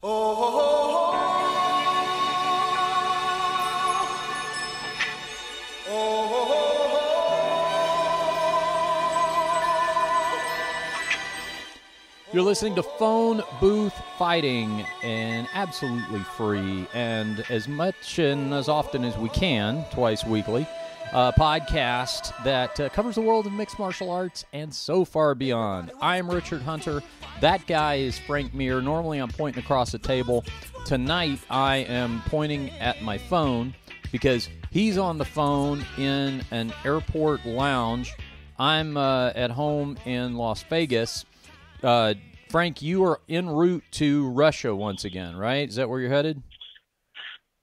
You're listening to Phone Booth Fighting, and absolutely free, and as much and as often as we can, twice weekly, podcast that covers the world of mixed martial arts and so far beyond. I am Richard Hunter. That guy is Frank Mir. Normally I'm pointing across the table. Tonight I am pointing at my phone because he's on the phone in an airport lounge. I'm at home in Las Vegas. Frank, you are en route to Russia once again, right? Is that where you're headed?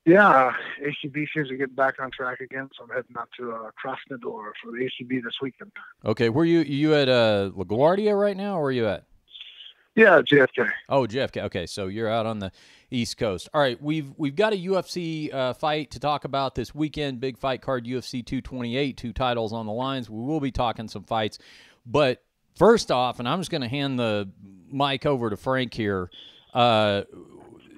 Yeah, ACB seems to get back on track again, so I'm heading out to Krasnodar for the ACB this weekend. Okay, where you at LaGuardia right now, or where are you at? Yeah, JFK. Oh, JFK. Okay, so you're out on the East Coast. All right, we've got a UFC fight to talk about this weekend. Big fight card, UFC 228, 2 titles on the lines. We will be talking some fights, but first off, and I'm just going to hand the mic over to Frank here.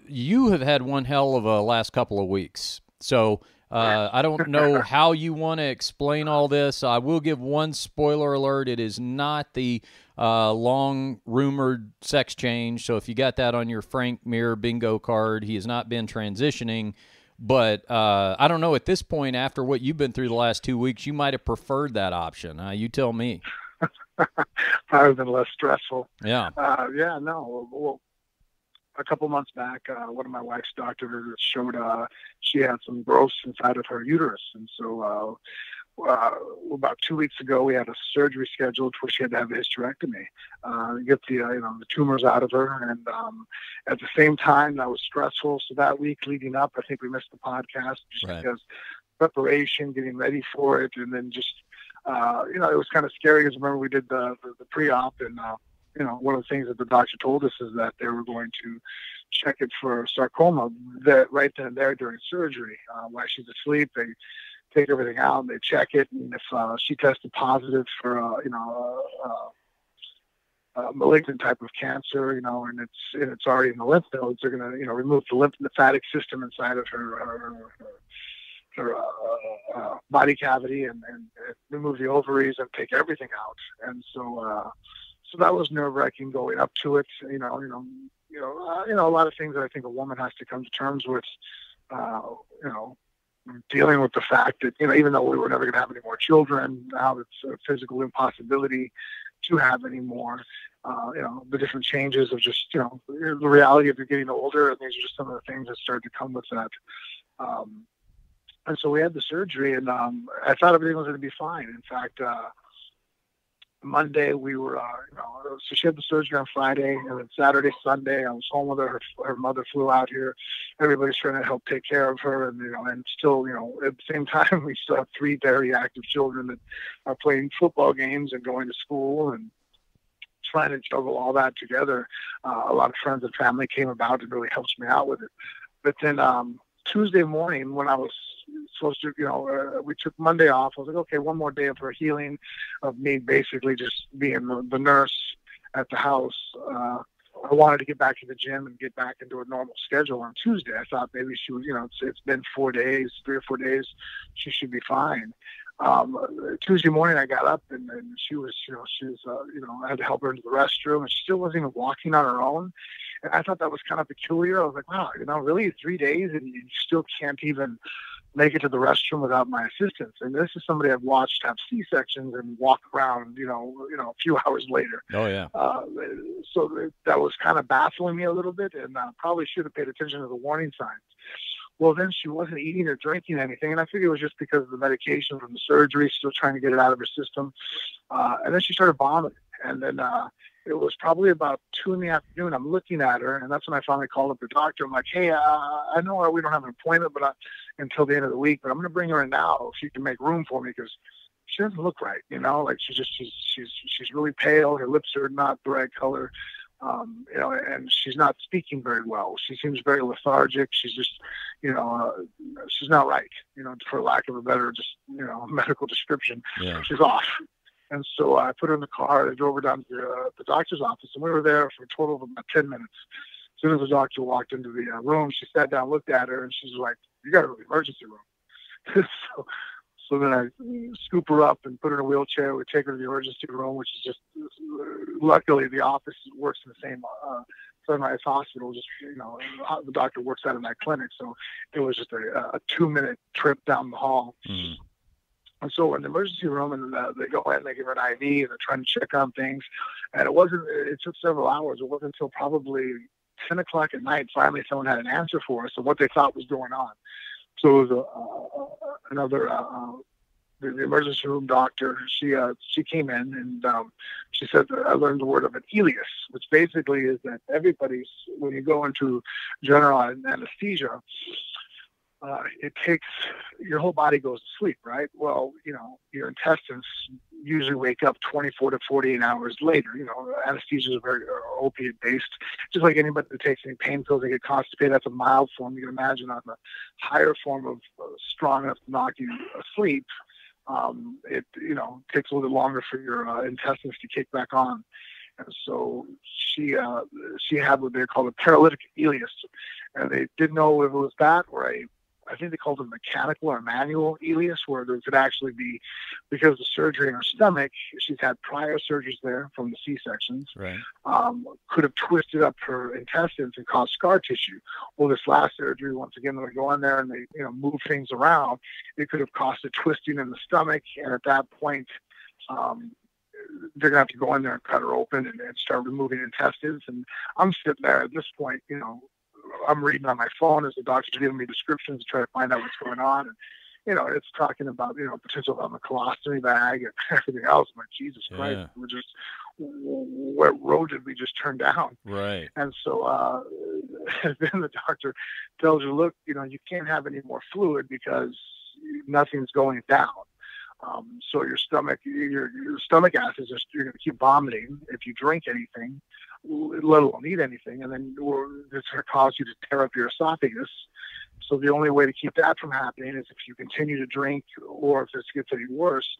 You have had one hell of a last couple of weeks. So I don't know how you want to explain all this. I will give one spoiler alert. It is not the long-rumored sex change. So if you got that on your Frank Mir bingo card, he has not been transitioning. But I don't know, at this point, after what you've been through the last 2 weeks, you might have preferred that option. You tell me. Probably been less stressful. Yeah. Well, a couple months back, one of my wife's doctors showed she had some growths inside of her uterus. And so about 2 weeks ago, we had a surgery scheduled where she had to have a hysterectomy, get the tumors out of her. And at the same time, that was stressful. So that week leading up, I think we missed the podcast just because preparation, getting ready for it, and then just it was kind of scary because remember we did the pre-op, and one of the things that the doctor told us is that they were going to check it for sarcoma right then and there during surgery. While she's asleep, they take everything out and they check it, and if she tested positive for a malignant type of cancer, and it's already in the lymph nodes, they're going to remove the lymphatic system inside of her body cavity and remove the ovaries and take everything out. And so that was nerve-wracking going up to it. A lot of things that I think a woman has to come to terms with. Dealing with the fact that even though we were never going to have any more children, now it's a physical impossibility to have any more. The different changes of just the reality of you're getting older, and these are just some of the things that started to come with that. And so we had the surgery, and I thought everything was going to be fine. In fact, Monday we were, so she had the surgery on Friday, and then Saturday, Sunday, I was home with her. Her mother flew out here. Everybody's trying to help take care of her, and still, at the same time, we still have 3 very active children that are playing football games and going to school and trying to juggle all that together. A lot of friends and family came about and really helped me out with it. But then Tuesday morning, when I was supposed to, we took Monday off. I was like, okay, one more day of her healing, of me basically just being the nurse at the house. I wanted to get back to the gym and get back into a normal schedule on Tuesday. I thought maybe she was, it's been 4 days, 3 or 4 days, she should be fine. Tuesday morning I got up and she was, I had to help her into the restroom, and she still wasn't even walking on her own. And I thought that was kind of peculiar. I was like, wow, really 3 days and you still can't even make it to the restroom without my assistance. And this is somebody I've watched have C-sections and walk around, a few hours later. Oh yeah. So that was kind of baffling me a little bit, and probably should have paid attention to the warning signs. Well, then she wasn't eating or drinking anything, and I figured it was just because of the medication from the surgery, still trying to get it out of her system. And then she started vomiting, and then it was probably about 2 PM. I'm looking at her, and that's when I finally called up the doctor. I'm like, hey, I know we don't have an appointment until the end of the week, but I'm going to bring her in now if you can make room for me, because she doesn't look right, like she's really pale. Her lips are not the right color. And she's not speaking very well. She seems very lethargic. She's just, she's not right, for lack of a better, medical description. Yeah. She's off. And so I put her in the car. I drove her down to the doctor's office, and we were there for a total of about 10 minutes. soon as the doctor walked into the room, she sat down, looked at her, and she's like, "You got to go to the emergency room." So then I scoop her up and put her in a wheelchair. We take her to the emergency room, which is just, luckily the office works in the same Sunrise Hospital. Just, the doctor works out of that clinic. So it was just a 2-minute trip down the hall. Mm. And so we're in the emergency room, and they go in, they give her an IV, and they're trying to check on things. And it took several hours. It wasn't until probably 10 o'clock at night, finally someone had an answer for us of what they thought was going on. So it was the emergency room doctor. She came in, and she said that I learned the word of an ileus, which basically is that when you go into general anesthesia, it takes, your whole body goes to sleep, right? Well, your intestines usually wake up 24 to 48 hours later. Anesthesia is very opiate based. Just like anybody that takes any pain pills, they get constipated. That's a mild form. You can imagine on the higher form of strong enough to knock you asleep, it takes a little bit longer for your intestines to kick back on. And so she had what they call a paralytic ileus, and they didn't know if it was that or I think they called it mechanical or manual ileus, where there could actually be, because of the surgery in her stomach, she's had prior surgeries there from the C-sections, right. Could have twisted up her intestines and caused scar tissue. Well, this last surgery, once again, when they go in there and they move things around, it could have caused a twisting in the stomach, and at that point, they're going to have to go in there and cut her open and start removing intestines. And I'm sitting there at this point, I'm reading on my phone as the doctor's giving me descriptions to try to find out what's going on. And, it's talking about, potential on the colostomy bag and everything else. I'm like, Jesus Christ, what road did we just turn down? Right. And so then the doctor tells her, look, you can't have any more fluid because nothing's going down. So your stomach acids, you're going to keep vomiting if you drink anything, let alone eat anything, and then it's going to cause you to tear up your esophagus. So the only way to keep that from happening is if you continue to drink, or if this gets any worse,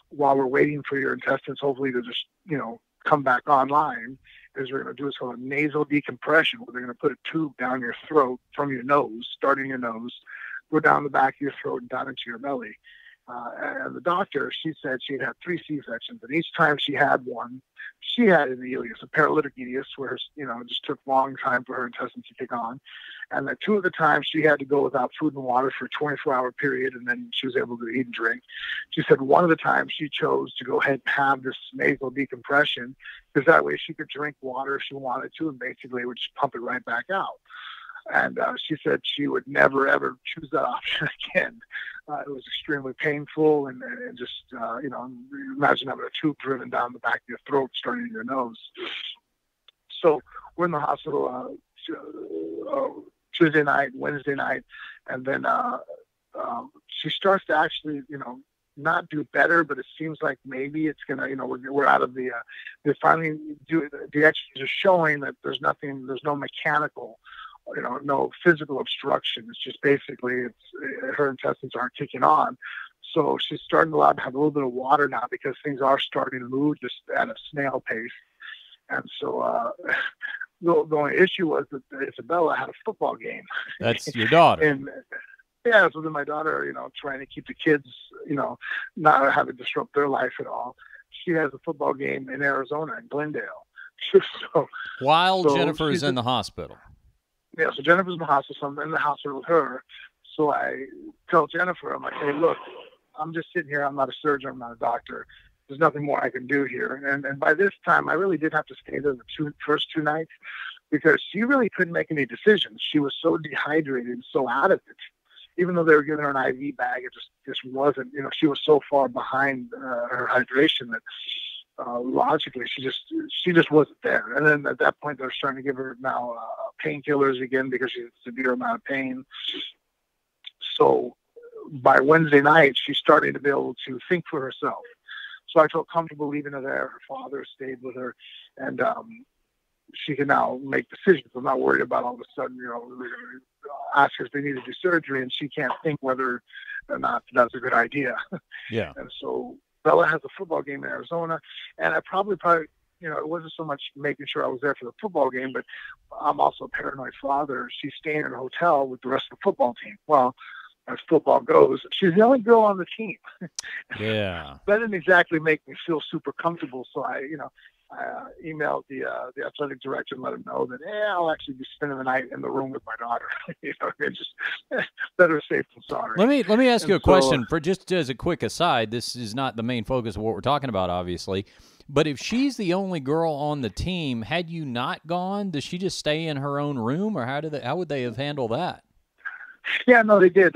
while we're waiting for your intestines, hopefully to just, come back online, is we're going to do what's called a nasal decompression, where they're going to put a tube down your throat from your nose, starting your nose, go down the back of your throat and down into your belly. And the doctor, she said she'd had 3 C-sections, and each time she had one, she had an ileus, a paralytic ileus, where it just took a long time for her intestines to kick on. And that 2 of the times she had to go without food and water for a 24-hour period, and then she was able to eat and drink. She said one of the times she chose to go ahead and have this nasal decompression, because that way she could drink water if she wanted to, and basically it would just pump it right back out. And she said she would never, ever choose that option again. It was extremely painful, and just, imagine having a tube driven down the back of your throat, starting in your nose. So we're in the hospital Tuesday night, Wednesday night, and then she starts to actually, not do better, but it seems like maybe it's going to, we're out of the, they finally do, the x-rays are showing that there's no mechanical, no physical obstruction. It's just basically her intestines aren't kicking on. So she's starting to have a little bit of water now, because things are starting to move just at a snail pace. And so the only issue was that Isabella had a football game. That's your daughter. And yeah, so then my daughter, trying to keep the kids, not having to disrupt their life at all. She has a football game in Arizona, in Glendale. While Jennifer is in the hospital. Yeah, so Jennifer's in the hospital, so I'm in the hospital with her. So I tell Jennifer, I'm like, hey, look, I'm just sitting here. I'm not a surgeon. I'm not a doctor. There's nothing more I can do here. And by this time, I really did have to stay there the first 2 nights, because she really couldn't make any decisions. She was so dehydrated and so out of it. Even though they were giving her an IV bag, it just wasn't, she was so far behind her hydration that logically she just wasn't there. And then at that point, they're starting to give her now painkillers again, because she had a severe amount of pain. So by Wednesday night, she's starting to be able to think for herself. So I felt comfortable leaving her there. Her father stayed with her, and she can now make decisions. I'm not worried about all of a sudden, they're going to ask her if they need to do surgery, and she can't think whether or not that's a good idea. Yeah. And so Bella has a football game in Arizona, and I probably it wasn't so much making sure I was there for the football game, but I'm also a paranoid father. She's staying in a hotel with the rest of the football team. Well, as football goes, she's the only girl on the team. Yeah. That didn't exactly make me feel super comfortable. So I emailed the athletic director and let him know that, I'll actually be spending the night in the room with my daughter. Just better safe than sorry. Let me ask you a question for just as a quick aside. This is not the main focus of what we're talking about, obviously. But if she's the only girl on the team, had you not gone, does she just stay in her own room, or how would they have handled that? Yeah, no, they did.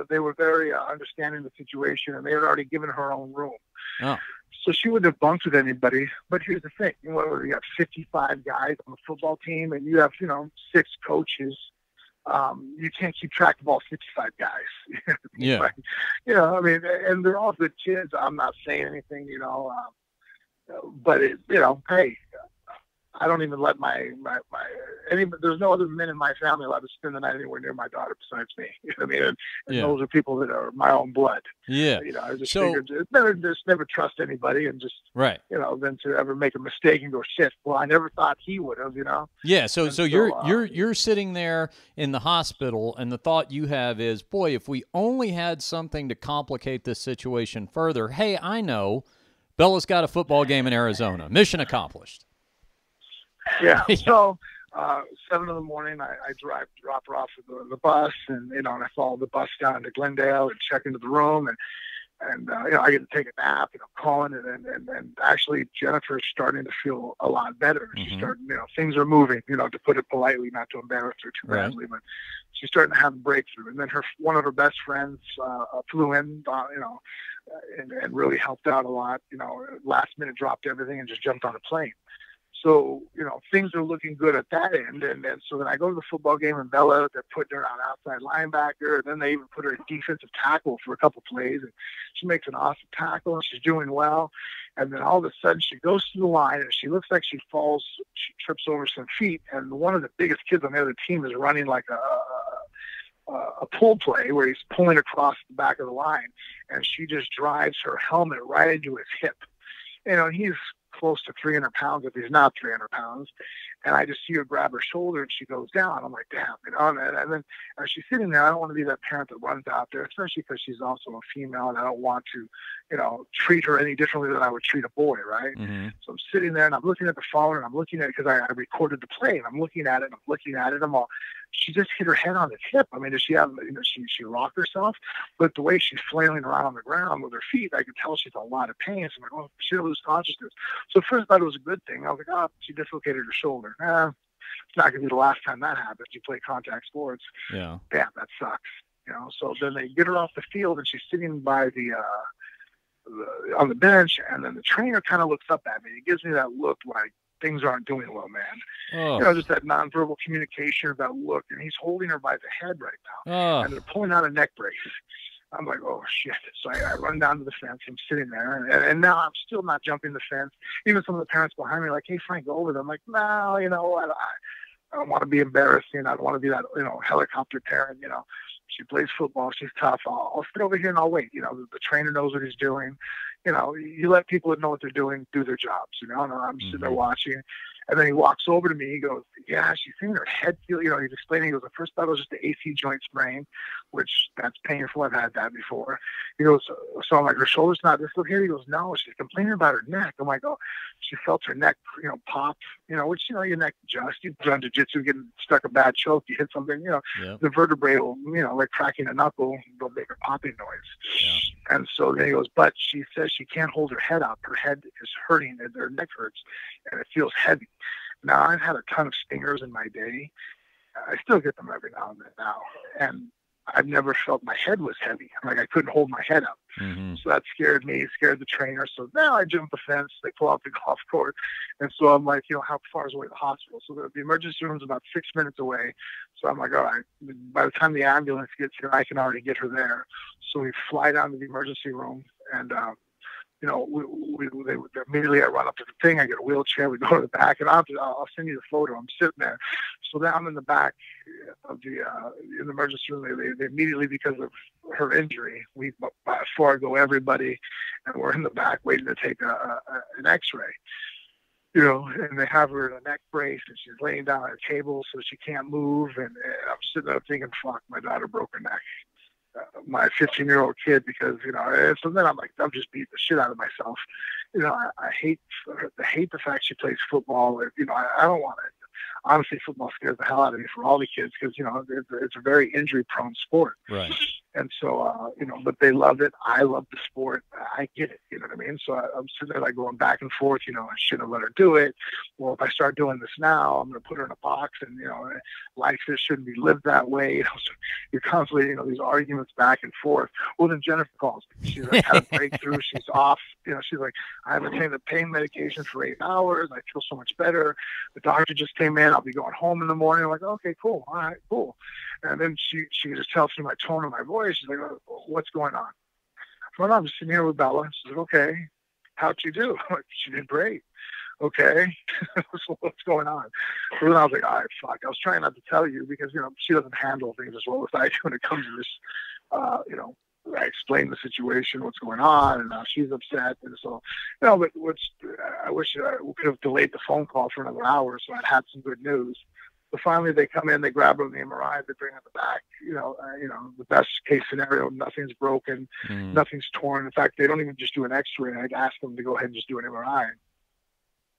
They were very understanding the situation, and they had already given her own room. Oh. So she wouldn't have bunked with anybody. But here's the thing. You got 55 guys on the football team, and you have, 6 coaches. You can't keep track of all 55 guys. Yeah. But, and they're all good kids. I'm not saying anything, but hey, I don't even let there's no other men in my family allowed to spend the night anywhere near my daughter besides me. And those are people that are my own blood. Yeah. I just figured it's better to just never trust anybody and just, right. Than to ever make a mistake and go, shit, well, I never thought he would have, Yeah. So you're sitting there in the hospital, and the thought you have is, boy, if we only had something to complicate this situation further. Hey, I know Bella's got a football game in Arizona. Mission accomplished. Yeah. So 7 in the morning, I drop her off with the bus, and and I follow the bus down to Glendale and check into the room, and I get to take a nap, and I'm calling it, and actually Jennifer's starting to feel a lot better. Mm-hmm. She's starting, things are moving, to put it politely, not to embarrass her too badly, but she's starting to have a breakthrough. And then one of her best friends flew in, and really helped out a lot. Last minute dropped everything and just jumped on a plane. So, things are looking good at that end. And then so then I go to the football game in Bella. They're putting her on outside linebacker. And then they even put her at defensive tackle for a couple plays. And she makes an awesome tackle, and she's doing well. And then all of a sudden she goes to the line, and she looks like she falls. She trips over some feet. And one of the biggest kids on the other team is running like a pull play where he's pulling across the back of the line. And she just drives her helmet right into his hip. He's close to 300 pounds if he's not 300 pounds. And I just see her grab her shoulder, and she goes down. I'm like, damn. And then as she's sitting there, I don't want to be that parent that runs out there, especially because she's also a female, and I don't want to, treat her any differently than I would treat a boy, right? Mm-hmm. So I'm sitting there, and I'm looking at the phone, and I'm looking at it because I recorded the play, and I'm looking at it, I'm all, she just hit her head on his hip. I mean, does she have, she rocked herself? But the way she's flailing around on the ground with her feet, I could tell she's in a lot of pain. So I'm like, she'll lose consciousness. So at first I thought it was a good thing. I was like, she dislocated her shoulder. It's not going to be the last time that happens. You play contact sports. Yeah. Damn, that sucks. So then they get her off the field, and she's sitting by on the bench, and then the trainer kind of looks up at me. He gives me that look like things aren't doing well, man. Oh. Just that nonverbal communication, that look, and he's holding her by the head right now, Oh. and they're pulling out a neck brace. I'm like, oh shit. So I run down to the fence. I'm sitting there, and now I'm still not jumping the fence. Even some of the parents behind me are like, hey, Frank, go over there. I'm like, no, I don't want to be embarrassing. I don't want to be that, helicopter parent, She plays football. She's tough. I'll sit over here and I'll wait. The trainer knows what he's doing. You let people that know what they're doing do their jobs. And I'm sitting there watching. And then he walks over to me. He goes, yeah, she's feeling her head feel. He's explaining. He goes, the first thought was just the AC joint sprain, which that's painful. I've had that before. He goes, so I'm like, her shoulder's not dislocated. He goes, no, she's complaining about her neck. I'm like, oh, she felt her neck, pop, which, your neck adjusts. You've done jiu-jitsu, getting stuck a bad choke. You hit something, the vertebrae will, like cracking a knuckle, they'll make a popping noise. Yeah. And so then he goes, but she says she can't hold her head up. Her head is hurting, and her neck hurts, and it feels heavy. Now, I've had a ton of stingers in my day. I still get them every now and then now. And I've never felt my head was heavy. Like I couldn't hold my head up. Mm-hmm. So that scared me, scared the trainer. So now I jump the fence. They pull out the golf court. And so I'm like, how far is away the hospital? So the emergency room is about 6 minutes away. So I'm like, all right, by the time the ambulance gets here, I can already get her there. So we fly down to the emergency room, and they immediately I run up to the thing. I get a wheelchair. We go to the back, and I'll send you the photo. I'm sitting there. So then I'm in the back of in the emergency room. They immediately, because of her injury, we forego everybody, and we're in the back waiting to take an X-ray. and they have her in a neck brace, and she's laying down at a table so she can't move. And I'm sitting there thinking, fuck, my daughter broke her neck. My 15-year-old kid, because, and so then I'm just beating the shit out of myself. I hate the fact she plays football. I don't want it. Honestly, football scares the hell out of me for all the kids because, it's a very injury-prone sport. Right. And so, but they love it. I love the sport. I get it. You know what I mean? So I'm sitting there going back and forth, I shouldn't have let her do it. Well, if I start doing this now, I'm going to put her in a box and, life shouldn't be lived that way. So you're constantly, these arguments back and forth. Well, then Jennifer calls me. She's had a breakthrough. She's off. She's like, I haven't taken the pain medication for 8 hours. I feel so much better. The doctor just came in. I'll be going home in the morning. I'm like, okay, cool. All right, cool. And then she just tells me my tone of my voice. She's like, oh, what's going on? Well, I'm just sitting here with Bella. She's like, okay, how'd you do? I'm like, she did great. Okay. So what's going on? So then I was like, all right, fuck. I was trying not to tell you because, she doesn't handle things as well as I do when it comes to this, I explained the situation, what's going on, and she's upset. And so, but I wish we could have delayed the phone call for another hour so I'd had some good news. So finally they come in, they grab her on the MRI, they bring her back, the best case scenario, nothing's broken, nothing's torn. In fact, they don't even just do an x-ray. I'd ask them to go ahead and just do an MRI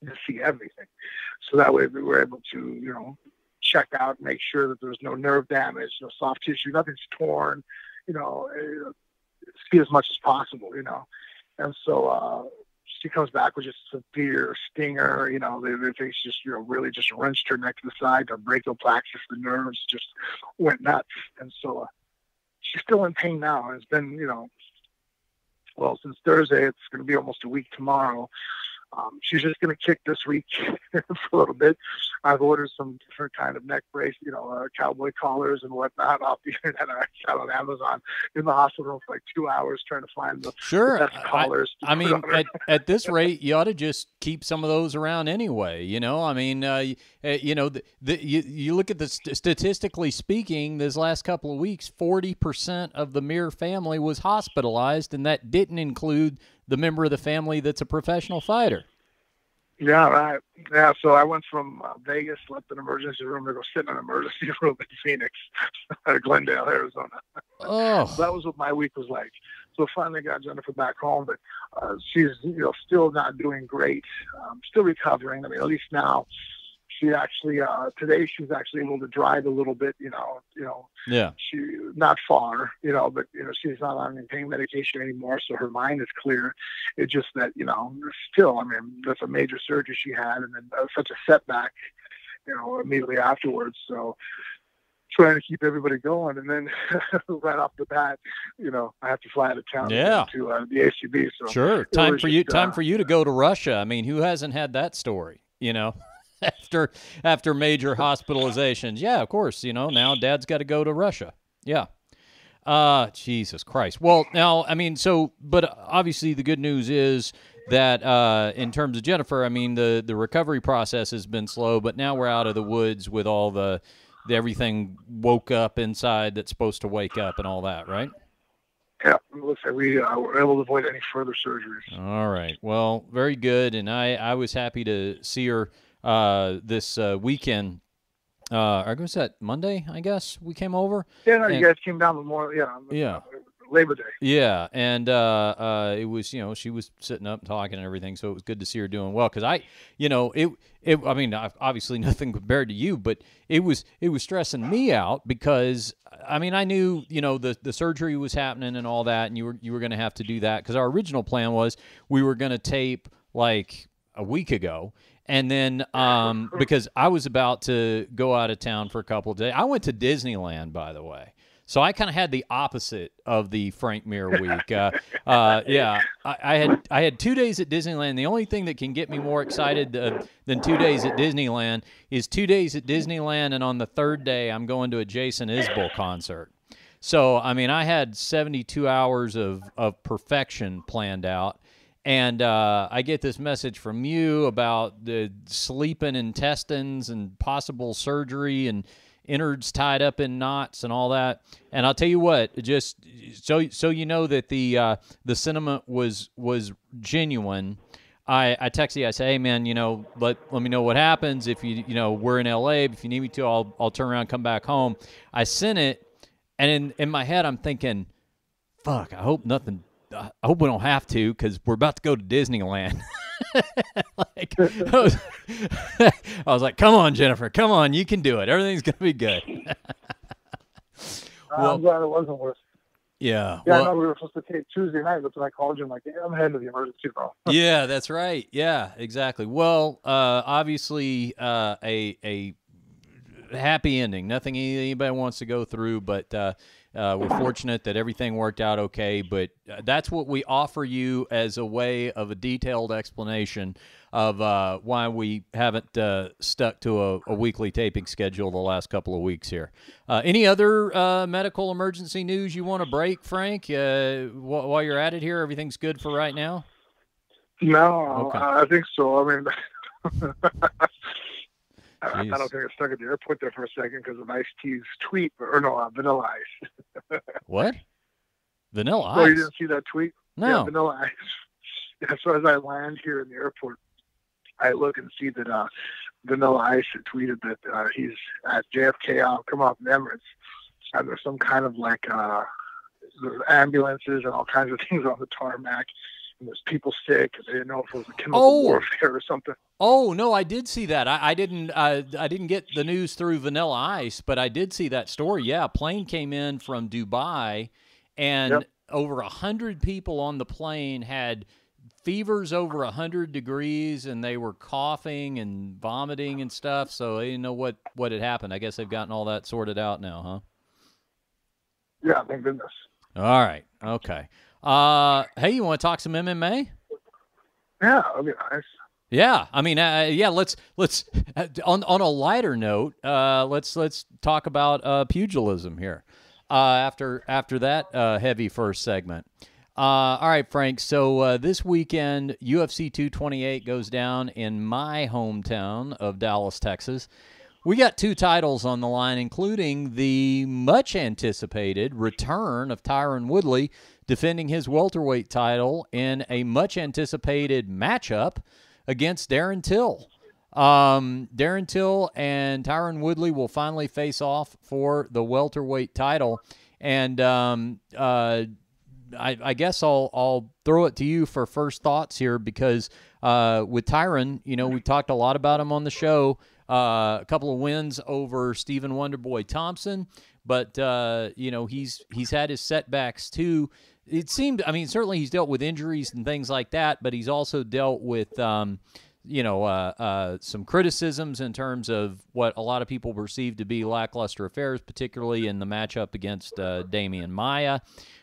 and see everything. So that way we were able to, check out, make sure that there's no nerve damage, no soft tissue, nothing's torn, see as much as possible, And so she comes back with just severe stinger, they think she just, really just wrenched her neck to the side, her brachial plexus, the nerves just went nuts. And so she's still in pain now. And it's been, since Thursday, it's going to be almost a week tomorrow. She's just going to kick this week for a little bit. I've ordered some different kind of neck brace, cowboy collars and whatnot off the internet. I got on Amazon in the hospital for 2 hours trying to find the best collars. I mean, at this rate, you ought to just keep some of those around anyway. You look at the statistically speaking, this last couple of weeks, 40% of the Mir family was hospitalized, and that didn't include the member of the family that's a professional fighter. Yeah, right. Yeah, so I went from Vegas, left an emergency room to go sit in an emergency room in Phoenix, Glendale, Arizona. Oh. So that was what my week was like. So finally got Jennifer back home, but she's still not doing great, still recovering. I mean, at least now. She actually today she was actually able to drive a little bit, Yeah. She not far, but she's not on any pain medication anymore, so her mind is clear. It's just that still, I mean, that's a major surgery she had, and then such a setback, immediately afterwards. So trying to keep everybody going, and then right off the bat, I have to fly out of town to the ACB. So sure, time for you to go to Russia. I mean, who hasn't had that story? After major hospitalizations. Yeah, of course, now Dad's got to go to Russia. Yeah. Jesus Christ. Well, now, I mean, but obviously the good news is that in terms of Jennifer, I mean, the recovery process has been slow, but now we're out of the woods with all the everything woke up inside that's supposed to wake up and all that, right? Yeah, looks like we were able to avoid any further surgeries. All right. Well, very good, and I was happy to see her this weekend. I guess that Monday, I guess, we came over. Yeah, no, you guys came down Labor Day. Yeah, and it was, she was sitting up and talking and everything, so it was good to see her doing well. Because I mean, obviously nothing compared to you, but it was stressing me out because, I mean, I knew, the surgery was happening and all that, and you were going to have to do that because our original plan was we were going to tape like a week ago. And then because I was about to go out of town for a couple of days. I went to Disneyland, by the way. So I kind of had the opposite of the Frank Mir week. I had 2 days at Disneyland. The only thing that can get me more excited than 2 days at Disneyland is 2 days at Disneyland, and on the third day I'm going to a Jason Isbell concert. So, I mean, I had 72 hours of perfection planned out. And I get this message from you about the sleeping intestines and possible surgery and innards tied up in knots and all that. And I'll tell you what, just so you know that the sentiment was genuine. I text you. I say, hey man, let me know what happens. If we're in LA. If you need me to, I'll turn around, come back home. I sent it, and in my head, I'm thinking, fuck. I hope we don't have to, because we're about to go to Disneyland. I was like, come on, Jennifer, come on, you can do it. Everything's gonna be good. I'm glad it wasn't worse. Yeah. Yeah, I know we were supposed to take Tuesday night, but then I called you. I'm like, yeah, I'm heading to the emergency room. Yeah, that's right. Yeah, exactly. Well, obviously, a happy ending. Nothing anybody wants to go through, but we're fortunate that everything worked out okay. But that's what we offer you as a way of a detailed explanation of why we haven't stuck to a weekly taping schedule the last couple of weeks here. Any other medical emergency news you want to break, Frank? While you're at it here, everything's good for right now? No, okay. I think so. I mean, I don't think I stuck at the airport there for a second because of Ice-T's tweet, Vanilla Ice. What? Vanilla Ice? Oh, you didn't see that tweet? No. Yeah, Vanilla Ice. Yeah, so as I land here in the airport, I look and see that Vanilla Ice had tweeted that he's at JFK. I'll come off Emirates, and there's some kind of there's ambulances and all kinds of things on the tarmac, and there's people sick. They didn't know if it was a chemical warfare or something. Oh no, I did see that. I didn't get the news through Vanilla Ice, but I did see that story. Yeah, a plane came in from Dubai, and over 100 people on the plane had fevers over 100 degrees, and they were coughing and vomiting and stuff, so they didn't know what had happened. I guess they've gotten all that sorted out now, huh? Yeah, thank goodness. All right, okay. Hey, you want to talk some MMA? Yeah, that'd be nice. Yeah, I mean, let's on a lighter note, let's talk about pugilism here. After that heavy first segment. All right, Frank. So this weekend, UFC 228 goes down in my hometown of Dallas, Texas. We got 2 titles on the line, including the much-anticipated return of Tyron Woodley defending his welterweight title in a much-anticipated matchup against Darren Till. Darren Till and Tyron Woodley will finally face off for the welterweight title, and I guess I'll throw it to you for first thoughts here, because with Tyron, we talked a lot about him on the show. A couple of wins over Stephen Wonderboy Thompson, but he's had his setbacks too. It seemed, certainly he's dealt with injuries and things like that, but he's also dealt with some criticisms in terms of what a lot of people perceive to be lackluster affairs, particularly in the matchup against Damian Maia,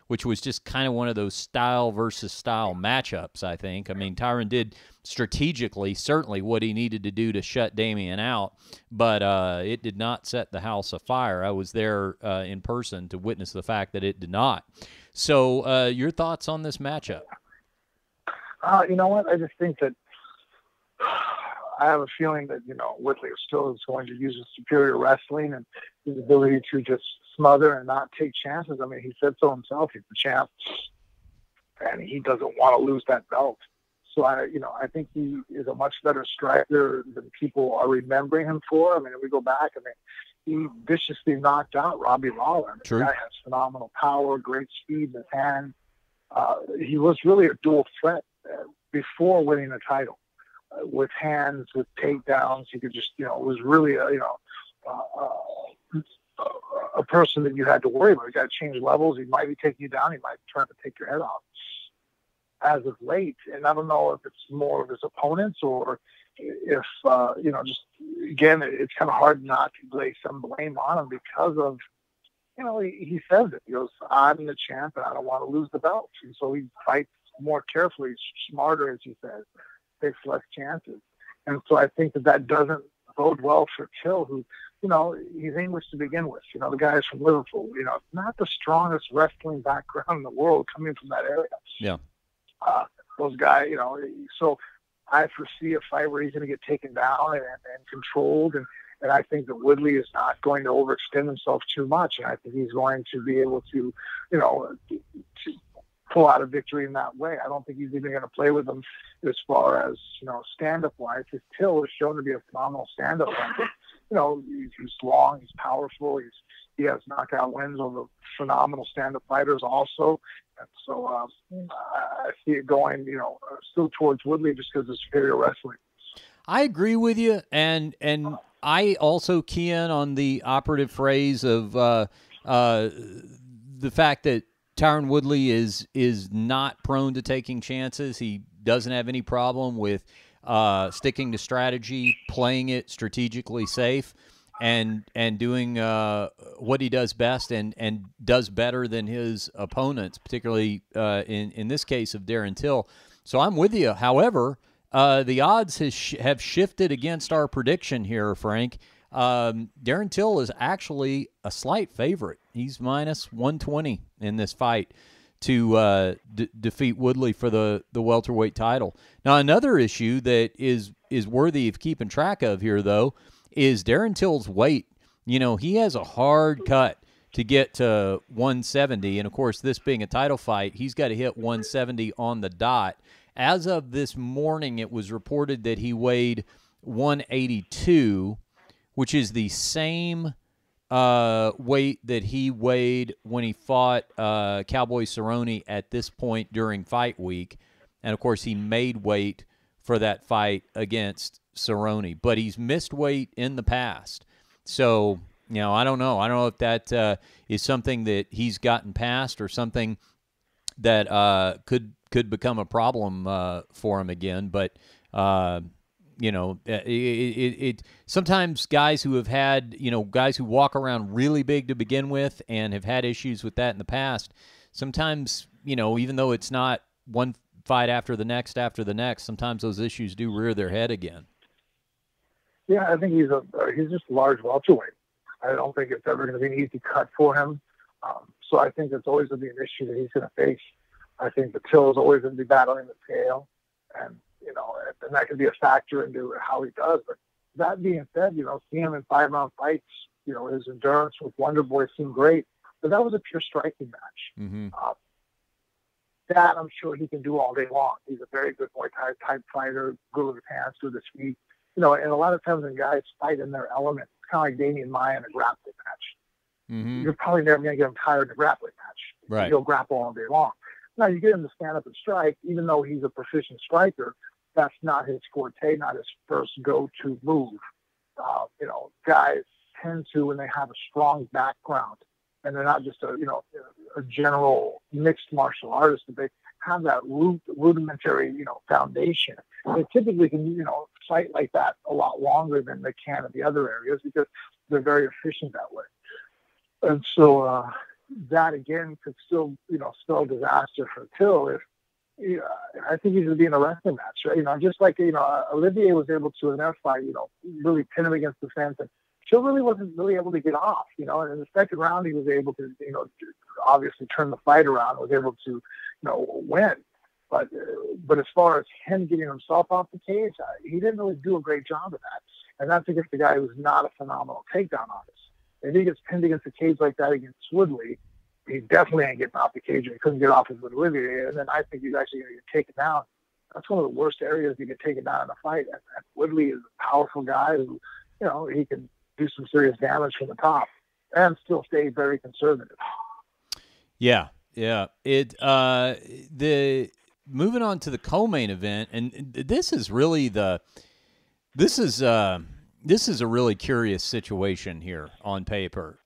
which was just kind of one of those style versus style matchups, I think. Tyron did strategically certainly what he needed to do to shut Damian out, but it did not set the house afire. I was there in person to witness the fact that it did not. So your thoughts on this matchup? You know what? I just think that I have a feeling that, Woodley still is going to use his superior wrestling and his ability to just smother and not take chances. He said so himself. He's the champ, and he doesn't want to lose that belt. So I think he is a much better striker than people are remembering him for. If we go back, he viciously knocked out Robbie Lawler. True. The guy has phenomenal power, great speed in his hand. He was really a dual threat before winning the title. With hands, with takedowns, he could just, it was really a person that you had to worry about. You got to change levels. He might be taking you down. He might be trying to take your head off. As of late, and I don't know if it's more of his opponents or if, just, again, it's kind of hard not to lay some blame on him because of, he says it. He goes, I'm the champ and I don't want to lose the belt. And so he fights more carefully, smarter, as he says, takes less chances. And so I think that doesn't bode well for Till, who, he's English to begin with. The guy's from Liverpool, not the strongest wrestling background in the world coming from that area. Yeah. Those guys, so I foresee a fight where he's going to get taken down and controlled. And I think that Woodley is not going to overextend himself too much. And I think he's going to be able to, pull out a victory in that way. I don't think he's even going to play with him as far as, stand-up wise. His Till is shown to be a phenomenal stand-up fighter. He's long, he's powerful, he has knockout wins over phenomenal stand-up fighters also. And so I see it going, still towards Woodley just because of superior wrestling. I agree with you, and I also key in on the operative phrase of the fact that Tyron Woodley is not prone to taking chances. He doesn't have any problem with sticking to strategy, playing it strategically safe, and doing what he does best and does better than his opponents, particularly in this case of Darren Till. So I'm with you. However, the odds have shifted against our prediction here, Frank. Darren Till is actually a slight favorite. He's minus 120 in this fight to defeat Woodley for the welterweight title. Now, another issue that is worthy of keeping track of here, though, is Darren Till's weight. He has a hard cut to get to 170, and, of course, this being a title fight, he's got to hit 170 on the dot. As of this morning, it was reported that he weighed 182, which is the same weight that he weighed when he fought Cowboy Cerrone at this point during fight week. And, of course, he made weight for that fight against Cerrone. But he's missed weight in the past. So, I don't know. I don't know if that is something that he's gotten past or something that could become a problem for him again. But, sometimes guys who have had, guys who walk around really big to begin with and have had issues with that in the past, sometimes, even though it's not one fight after the next, sometimes those issues do rear their head again. Yeah, I think he's just a large welterweight. I don't think it's ever going to be an easy cut for him. So I think it's always going to be an issue that he's going to face. I think the Till is always going to be battling the tail, and and that could be a factor into how he does. But that being said, seeing him in 5-round fights, his endurance with Wonder Boy seemed great, but that was a pure striking match. Mm-hmm. That I'm sure he can do all day long. He's a very good Muay Thai type fighter, good with his hands, good with his feet. And a lot of times when guys fight in their element, it's kind of like Damian Maia in a grappling match. Mm-hmm. You're probably never going to get him tired in a grappling match. Right. He'll grapple all day long. Now, you get him to stand up and strike, even though he's a proficient striker, that's not his forte, not his first go-to move. Guys tend to, when they have a strong background, and they're not just a general mixed martial artist, but they have that rudimentary, foundation. They typically can, fight like that a lot longer than they can in the other areas because they're very efficient that way. And so that, again, could still, spell disaster for Till if, I think he's going to be in a wrestling match, right? Just like, Olivier was able to, in that fight, really pin him against the fence. And Till really wasn't really able to get off, and in the second round, he was able to, obviously turn the fight around, was able to, win. But as far as him getting himself off the cage, he didn't really do a great job of that. And that's against the guy who's not a phenomenal takedown artist. If he gets pinned against the cage like that against Woodley, he definitely ain't getting off the cage, and he couldn't get off his Woodley. And then I think he's actually going to get taken down. That's one of the worst areas you get taken down in a fight. And Woodley is a powerful guy who, he can do some serious damage from the top and still stay very conservative. Yeah. Moving on to the co-main event, and this is a really curious situation here on paper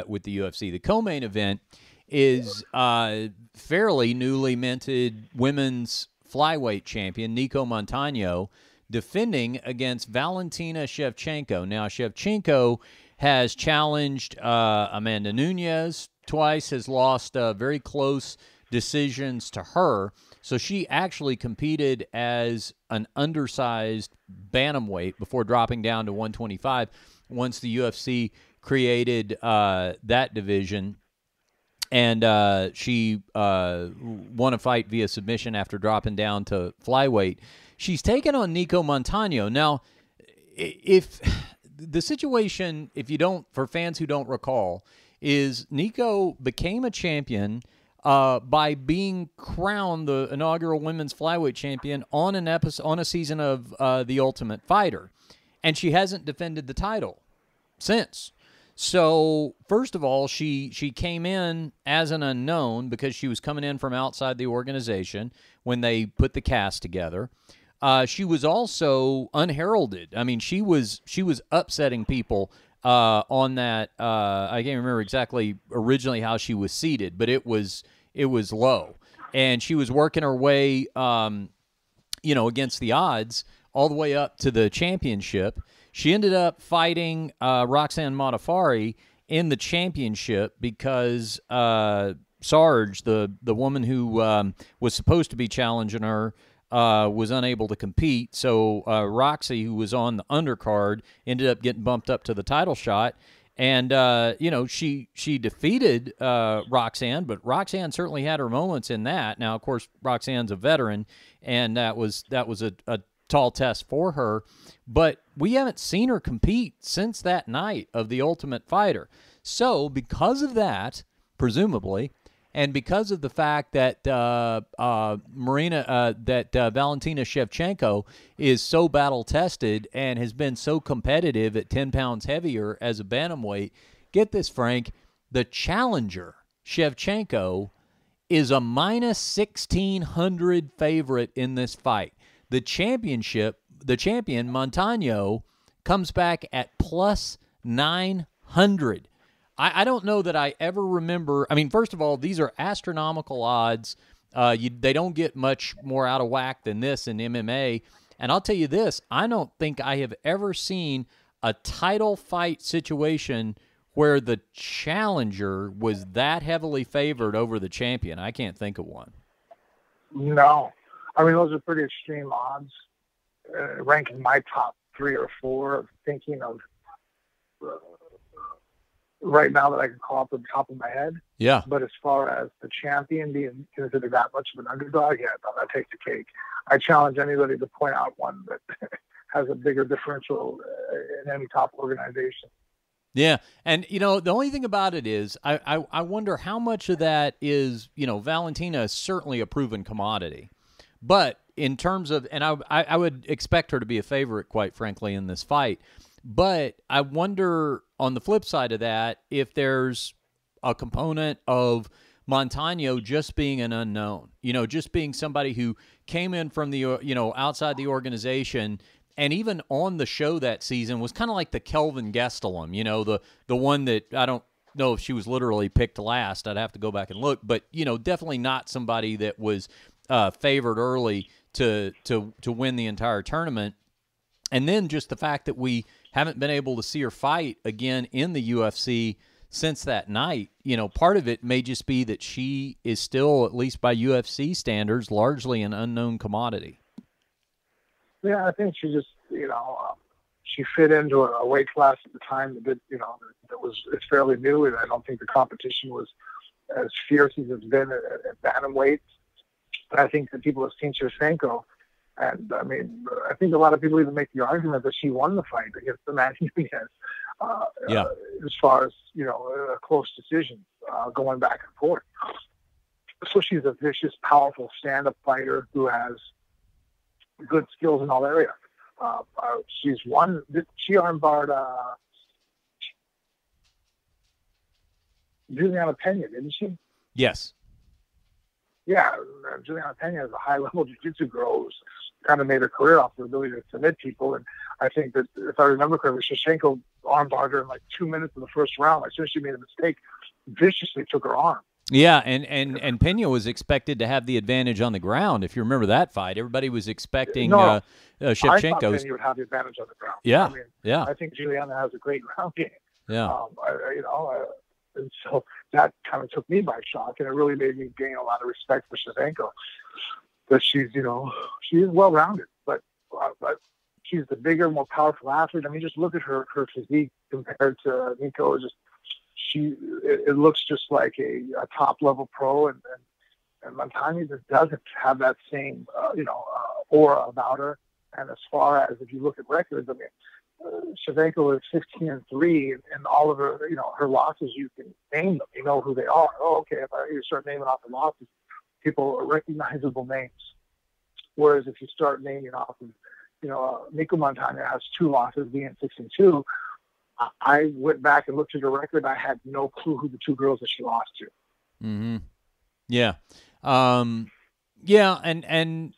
with the UFC. The co-main event is fairly newly minted women's flyweight champion Nico Montano defending against Valentina Shevchenko. Now, Shevchenko has challenged Amanda Nunes twice, has lost very close decisions to her. So she actually competed as an undersized bantamweight before dropping down to 125 once the UFC created that division. And she won a fight via submission after dropping down to flyweight. She's taken on Nico Montano. Now, if the situation, for fans who don't recall, is Nico became a champion by being crowned the inaugural women's flyweight champion on a season of The Ultimate Fighter, and she hasn't defended the title since. So, first of all, she came in as an unknown because she was coming in from outside the organization when they put the cast together. She was also unheralded. I mean, she was upsetting people on that. I can't remember exactly originally how she was seated, but it was low, and she was working her way, against the odds all the way up to the championship. She ended up fighting Roxanne Modafferi in the championship because Sarge, the woman who was supposed to be challenging her, was unable to compete. So Roxy, who was on the undercard, ended up getting bumped up to the title shot. And, she defeated Roxanne, but Roxanne certainly had her moments in that. Now, of course, Roxanne's a veteran, and that was a tall test for her. But we haven't seen her compete since that night of The Ultimate Fighter. So because of that, presumably, and because of the fact that Valentina Shevchenko is so battle-tested and has been so competitive at 10 pounds heavier as a bantamweight, get this, Frank, the challenger, Shevchenko, is a minus 1,600 favorite in this fight. The champion, Montano, comes back at plus 900. I don't know that I ever remember. I mean, first of all, these are astronomical odds. They don't get much more out of whack than this in MMA. And I'll tell you this, I don't think I have ever seen a title fight situation where the challenger was that heavily favored over the champion. I can't think of one. No. I mean, those are pretty extreme odds. Ranking my top 3 or 4, thinking of right now that I can call up at the top of my head. Yeah. But as far as the champion being considered that much of an underdog, yeah, that takes the cake. I challenge anybody to point out one that has a bigger differential in any top organization. Yeah, and, the only thing about it is I wonder how much of that is, Valentina is certainly a proven commodity. But in terms of, and I would expect her to be a favorite, quite frankly, in this fight. But I wonder, on the flip side of that, if there's a component of Montano just being an unknown, just being somebody who came in from the, outside the organization, and even on the show that season was kind of like the Kelvin Gastelum, the one that I don't know if she was literally picked last. I'd have to go back and look, but definitely not somebody that was favored early to win the entire tournament. And then just the fact that we haven't been able to see her fight again in the UFC since that night, part of it may just be that she is still, at least by UFC standards, largely an unknown commodity. Yeah, I think she just, she fit into a weight class at the time that, it's fairly new, and I don't think the competition was as fierce as it's been at bantamweight. But I think that people have seen Shevchenko, and I mean, I think a lot of people even make the argument that she won the fight against the man Nunez. As far as a close decision, going back and forth. So she's a vicious, powerful stand-up fighter who has good skills in all areas. She armbarred Juliana Pena, didn't she? Yes. Yeah, Juliana Pena is a high-level jiu-jitsu girl who's kind of made her career off the ability to submit people. And I think that, if I remember correctly, Shevchenko armbarred her in like 2 minutes of the first round. As soon as she made a mistake, viciously took her arm. Yeah, and Pena was expected to have the advantage on the ground. If you remember that fight, everybody was expecting Shevchenko's. I thought Pena would have the advantage on the ground. Yeah, I think Juliana has a great ground game. Yeah. And so that kind of took me by shock, and it really made me gain a lot of respect for Shevchenko. That she's, she is well-rounded, but she's the bigger, more powerful athlete. I mean, just look at her physique compared to Nico. It looks just like a top-level pro, and Montano just doesn't have that same, aura about her. And as far as if you look at records, I mean, Shevchenko is 15-3, and all of her, her losses, you can name them. You know who they are. Oh, okay. If you start naming off the losses, people are recognizable names. Whereas if you start naming off, Nico Montana has 2 losses, being 6-2. I went back and looked at her record. I had no clue who the 2 girls that she lost to. Mm-hmm. Yeah. Yeah. And,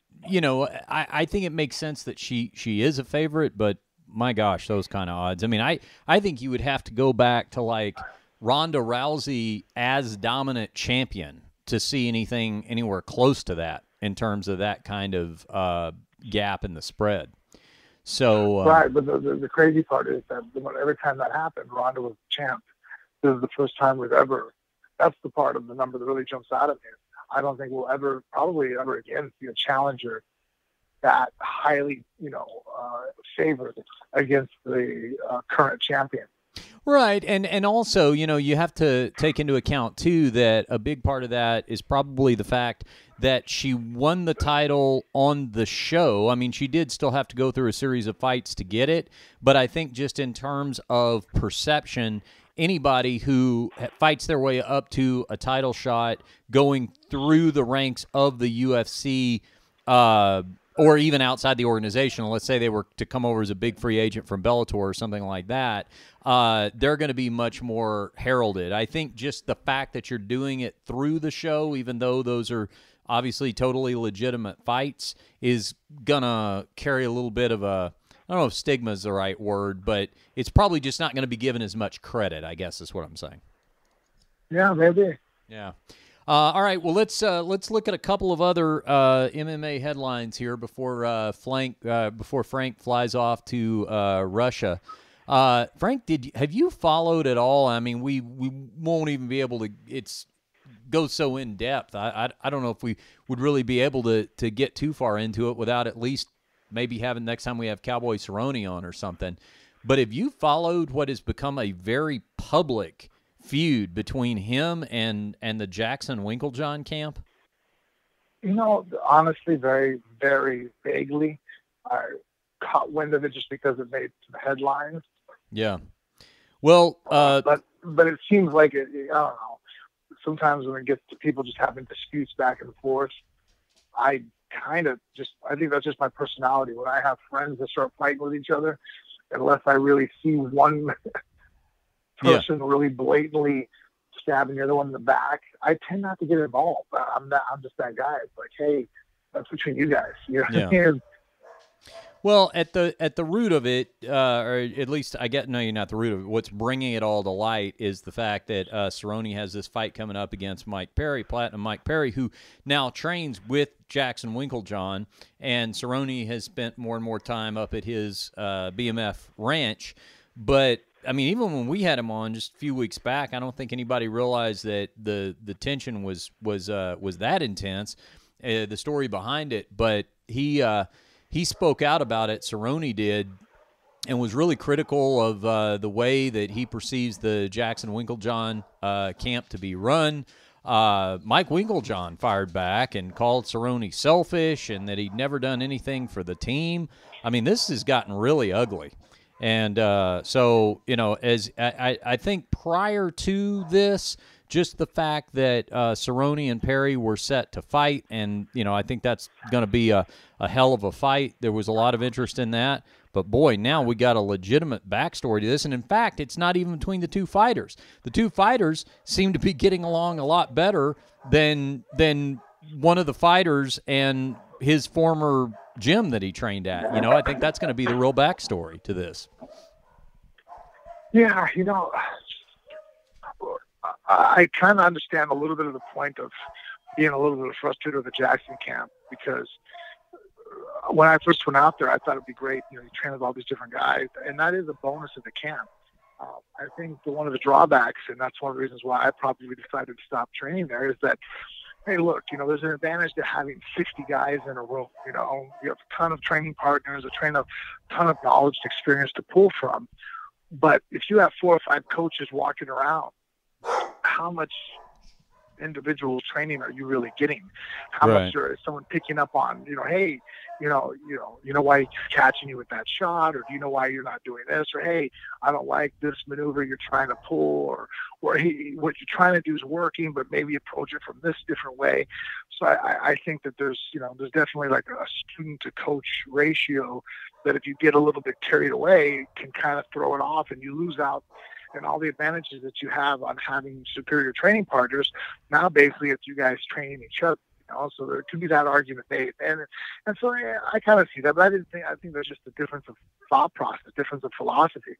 I think it makes sense that she is a favorite, but my gosh, those kind of odds. I mean, I think you would have to go back to like Ronda Rousey as dominant champion to see anything anywhere close to that in terms of that kind of gap in the spread. So right, but the crazy part is that every time that happened, Ronda was champ. This is the first time we've ever. That's the part of the number that really jumps out at me. I don't think we'll probably ever again see a challenger that highly, favored against the current champion. Right, and also, you have to take into account, too, that a big part of that is probably the fact that she won the title on the show. I mean, she did still have to go through a series of fights to get it, but I think just in terms of perception, anybody who fights their way up to a title shot going through the ranks of the UFC or even outside the organization, let's say they were to come over as a big free agent from Bellator or something like that, they're going to be much more heralded. I think just the fact that you're doing it through the show, even though those are obviously totally legitimate fights, is going to carry a little bit of a, I don't know if stigma is the right word, but it's probably just not going to be given as much credit, I guess is what I'm saying. Yeah, maybe. Yeah. All right, well, let's look at a couple of other MMA headlines here before Frank flies off to Russia. Frank, have you followed at all? I mean, we won't even be able to. It's goes so in depth. I don't know if we would really be able to get too far into it without at least maybe having next time we have Cowboy Cerrone on or something. But have you followed what has become a very public feud between him and the Jackson Winklejohn camp? Honestly, very, very vaguely. I caught wind of it just because it made some headlines. Yeah. Well, but it seems like it. I don't know. Sometimes when it gets to people just having disputes back and forth, I think that's just my personality. When I have friends that start fighting with each other, unless I really see one person really blatantly stabbing the other one in the back, I tend not to get involved. I'm just that guy. It's like, hey, that's between you guys. You know what I mean? Well, at the root of it, or at least you're not the root of it. What's bringing it all to light is the fact that Cerrone has this fight coming up against Mike Perry, Platinum Mike Perry, who now trains with Jackson Winklejohn, and Cerrone has spent more and more time up at his BMF ranch. But I mean, even when we had him on just a few weeks back, I don't think anybody realized that the tension was that intense. The story behind it, but he spoke out about it, Cerrone did, and was really critical of the way that he perceives the Jackson Winklejohn camp to be run. Mike Winklejohn fired back and called Cerrone selfish and that he'd never done anything for the team. I mean, this has gotten really ugly. And so, as I think prior to this, just the fact that Cerrone and Perry were set to fight, and, I think that's going to be a hell of a fight. There was a lot of interest in that. But, boy, now we got a legitimate backstory to this. And, in fact, it's not even between the two fighters. The two fighters seem to be getting along a lot better than one of the fighters and his former gym that he trained at. I think that's going to be the real backstory to this. Yeah, I kind of understand a little bit of the point of being a little bit frustrated with the Jackson camp, because when I first went out there, I thought it'd be great. You train with all these different guys, and that is a bonus of the camp. I think one of the drawbacks, and that's one of the reasons why I probably decided to stop training there, is that, hey, look, there's an advantage to having 60 guys in a room. You have a ton of training partners, a ton of knowledge and experience to pull from. But if you have 4 or 5 coaches walking around, how much individual training are you really getting? How Right. much is someone picking up on, hey, you know why he's catching you with that shot, or do you know why you're not doing this, or hey, I don't like this maneuver you're trying to pull, or hey, what you're trying to do is working, but maybe approach it from this different way. So I think that there's definitely like a student to coach ratio that if you get a little bit carried away can kind of throw it off and you lose out and all the advantages that you have on having superior training partners. Now basically it's you guys training each other. So there could be that argument made, and so I kind of see that, but I think there's just a difference of thought process, difference of philosophy.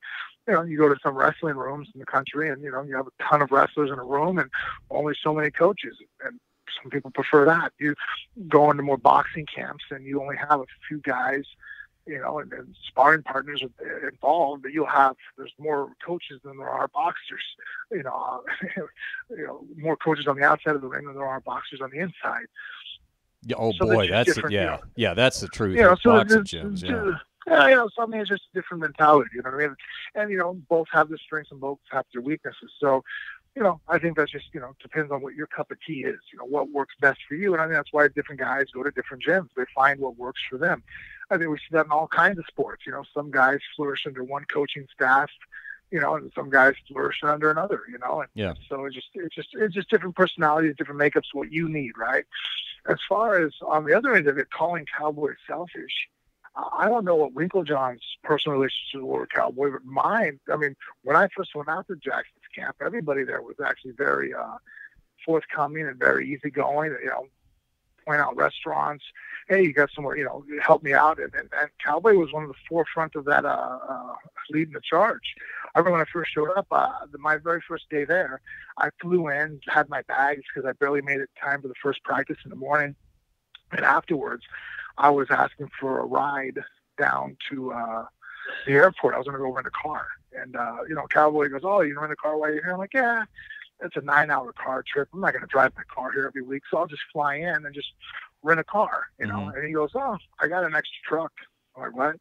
You go to some wrestling rooms in the country, and you have a ton of wrestlers in a room, and only so many coaches, and some people prefer that. You go into more boxing camps, and you only have a few guys, and sparring partners involved, but there's more coaches than there are boxers, more coaches on the outside of the ring than there are boxers on the inside. Yeah, oh So boy, that's that's, different, yeah, that's the truth. So Boxing gyms, yeah. So I mean, it's just a different mentality, you know what I mean? And, both have their strengths and both have their weaknesses. So, I think that's just, depends on what your cup of tea is, what works best for you. And I think that's why different guys go to different gyms. They find what works for them. I think we see that in all kinds of sports. Some guys flourish under one coaching staff, and some guys flourish under another, And Yeah. so it's just different personalities, different makeups, what you need, right? As far as on the other end of it, calling Cowboy selfish, I don't know what Winklejohn's personal relationship were with Cowboy, but mine, I mean, when I first went out to Jackson's camp, everybody there was actually very forthcoming and very easygoing, point out restaurants. Hey, you got somewhere, help me out. And Cowboy was one of the forefront of that, leading the charge. I remember when I first showed up, my very first day there, I flew in, had my bags because I barely made it time for the first practice in the morning. And afterwards, I was asking for a ride down to the airport. I was going to go rent a car. And, Cowboy goes, oh, you rent a car while you're here? I'm like, yeah, it's a 9-hour car trip. I'm not going to drive my car here every week, so I'll just fly in and just rent a car, Mm-hmm. And he goes, oh, I got an extra truck. I'm like, what?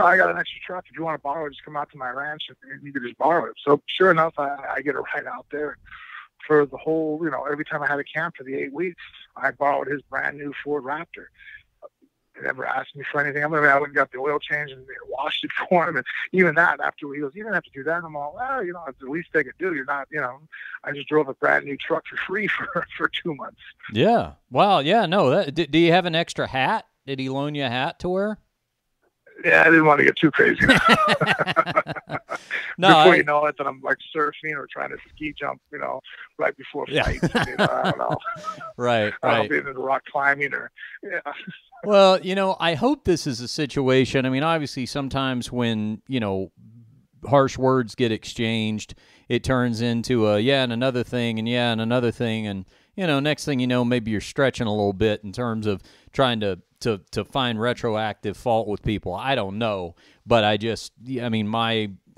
I got an extra truck. If you want to borrow it, just come out to my ranch and you can just borrow it. So sure enough, I get a ride out there. For the whole, every time I had a camp for the 8 weeks, I borrowed his brand new Ford Raptor. He never asked me for anything. I went and got the oil change and washed it for him. And even that, after he goes, you don't have to do that. And I'm all, well, it's the least they could do. You're not, I just drove a brand new truck for free for 2 months. Yeah. Wow. Yeah. No. Do you have an extra hat? Did he loan you a hat to wear? Yeah, I didn't want to get too crazy. No, before you know it, that I'm like surfing or trying to ski jump, right before flights. Yeah. I don't know. Right. I'll be into rock climbing or, yeah. Well, I hope this is a situation. I mean, obviously, sometimes when, harsh words get exchanged, it turns into a yeah and another thing and yeah and another thing. And, next thing you know, maybe you're stretching a little bit in terms of trying to find retroactive fault with people. I don't know. But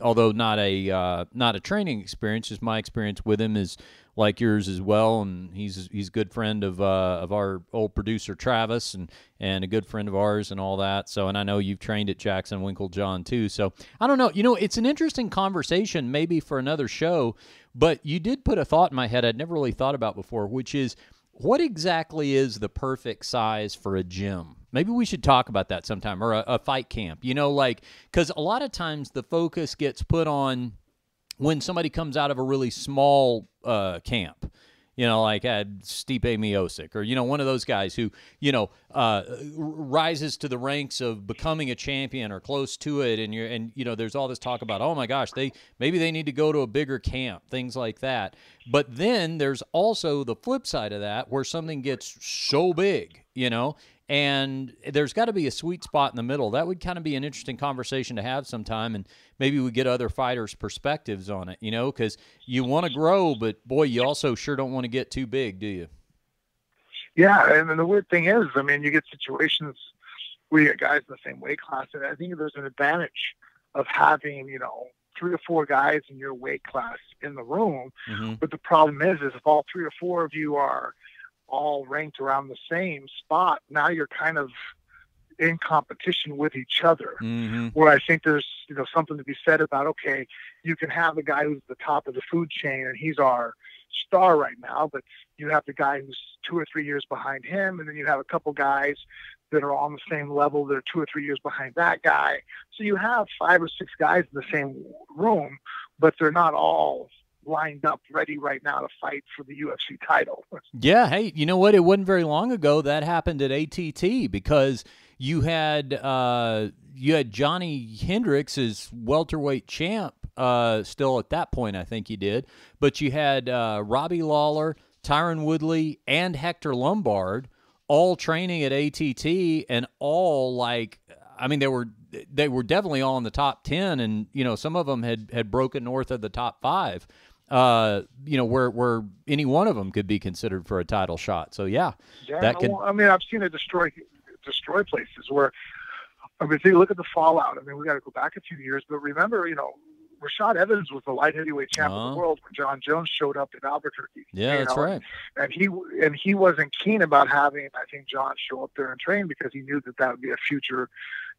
although not a training experience, just my experience with him is like yours as well, and he's a good friend of our old producer Travis, and a good friend of ours and all that. So, and I know you've trained at Jackson Winklejohn too. So I don't know. It's an interesting conversation, maybe for another show. But you did put a thought in my head I'd never really thought about before, which is what exactly is the perfect size for a gym? Maybe we should talk about that sometime, or a fight camp. Because a lot of times the focus gets put on when somebody comes out of a really small camp, like Stipe Miocic, or, one of those guys who, rises to the ranks of becoming a champion or close to it. And there's all this talk about, oh my gosh, maybe they need to go to a bigger camp, things like that. But then there's also the flip side of that where something gets so big, and there's got to be a sweet spot in the middle. That would kind of be an interesting conversation to have sometime, and maybe we get other fighters' perspectives on it, because you want to grow, but, boy, you also sure don't want to get too big, do you? Yeah, and then the weird thing is, you get situations where you get guys in the same weight class, and I think there's an advantage of having, 3 or 4 guys in your weight class in the room, Mm-hmm. but the problem is if all 3 or 4 of you are all ranked around the same spot, now you're kind of in competition with each other. Mm-hmm. Where I think there's something to be said about, okay, you can have the guy who's the top of the food chain and he's our star right now, but you have the guy who's 2 or 3 years behind him, and then you have a couple guys that are on the same level that are 2 or 3 years behind that guy. So you have 5 or 6 guys in the same room, but they're not all lined up ready right now to fight for the UFC title. Yeah, hey, you know what? It wasn't very long ago that happened at ATT, because you had Johnny Hendricks as welterweight champ still at that point, I think he did. But you had Robbie Lawler, Tyron Woodley, and Hector Lombard all training at ATT, and all they were definitely all in the top 10, and some of them had broken north of the top 5. Where any one of them could be considered for a title shot. So I've seen it destroy places where, if you look at the fallout, we got to go back a few years, but remember, Rashad Evans was the light heavyweight champ of the world when John Jones showed up in Albuquerque. Yeah, that's right. And he wasn't keen about having, I think, John show up there and train, because he knew that would be a future,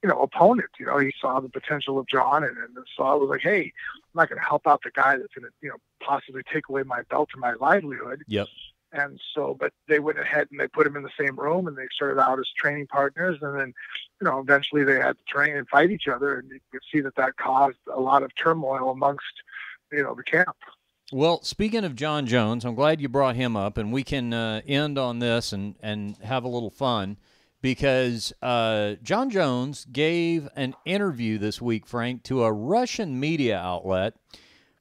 opponent. He saw the potential of John, and saw it was like, hey, I'm not going to help out the guy that's going to, possibly take away my belt and my livelihood. Yep. And so, but they went ahead and they put him in the same room, and they started out as training partners, and then, eventually they had to train and fight each other, and you could see that caused a lot of turmoil amongst, the camp. Well, speaking of John Jones, I'm glad you brought him up, and we can end on this and have a little fun, because John Jones gave an interview this week, Frank, to a Russian media outlet.